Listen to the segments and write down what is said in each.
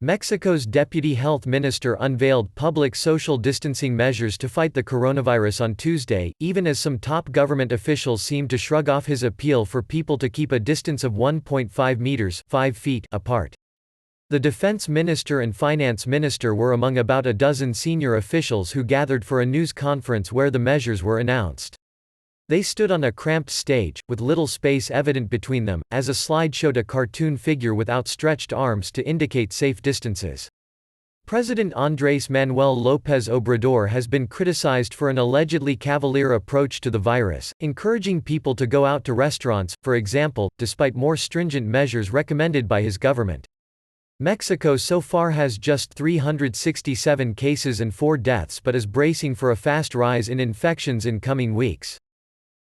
Mexico's deputy health minister unveiled public social distancing measures to fight the coronavirus on Tuesday, even as some top government officials seemed to shrug off his appeal for people to keep a distance of 1.5 meters (5 feet) apart. The defense minister and finance minister were among about a dozen senior officials who gathered for a news conference where the measures were announced. They stood on a cramped stage, with little space evident between them, as a slide showed a cartoon figure with outstretched arms to indicate safe distances. President Andrés Manuel López Obrador has been criticized for an allegedly cavalier approach to the virus, encouraging people to go out to restaurants, for example, despite more stringent measures recommended by his government. Mexico so far has just 367 cases and 4 deaths but is bracing for a fast rise in infections in coming weeks.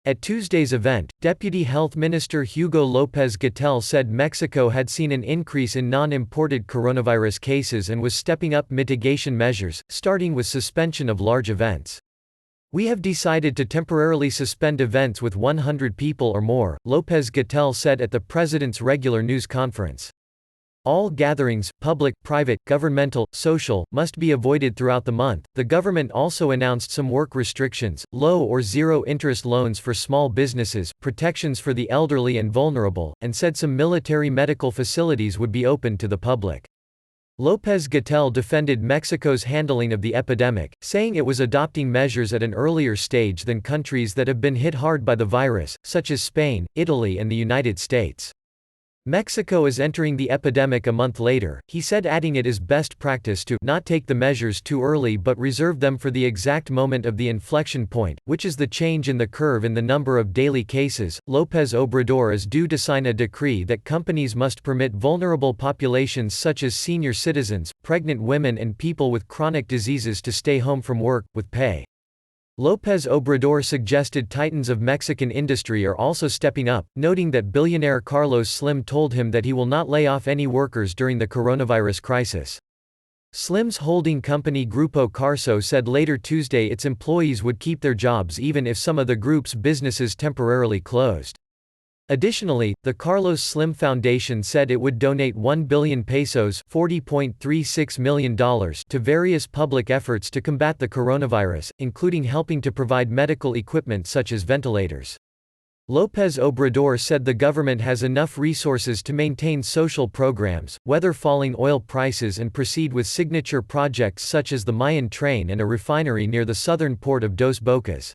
At Tuesday's event, Deputy Health Minister Hugo López-Gatell said Mexico had seen an increase in non-imported coronavirus cases and was stepping up mitigation measures, starting with suspension of large events. "We have decided to temporarily suspend events with 100 people or more," López-Gatell said at the president's regular news conference. All gatherings, public, private, governmental, social, must be avoided throughout the month. The government also announced some work restrictions, low or zero interest loans for small businesses, protections for the elderly and vulnerable, and said some military medical facilities would be open to the public. López-Gatell defended Mexico's handling of the epidemic, saying it was adopting measures at an earlier stage than countries that have been hit hard by the virus, such as Spain, Italy, and the United States. Mexico is entering the epidemic a month later, he said, adding it is best practice to not take the measures too early but reserve them for the exact moment of the inflection point, which is the change in the curve in the number of daily cases. López Obrador is due to sign a decree that companies must permit vulnerable populations such as senior citizens, pregnant women, and people with chronic diseases to stay home from work, with pay. López Obrador suggested titans of Mexican industry are also stepping up, noting that billionaire Carlos Slim told him that he will not lay off any workers during the coronavirus crisis. Slim's holding company Grupo Carso said later Tuesday its employees would keep their jobs even if some of the group's businesses temporarily closed. Additionally, the Carlos Slim Foundation said it would donate 1 billion pesos $40.36 million to various public efforts to combat the coronavirus, including helping to provide medical equipment such as ventilators. López Obrador said the government has enough resources to maintain social programs, weather falling oil prices, and proceed with signature projects such as the Mayan train and a refinery near the southern port of Dos Bocas.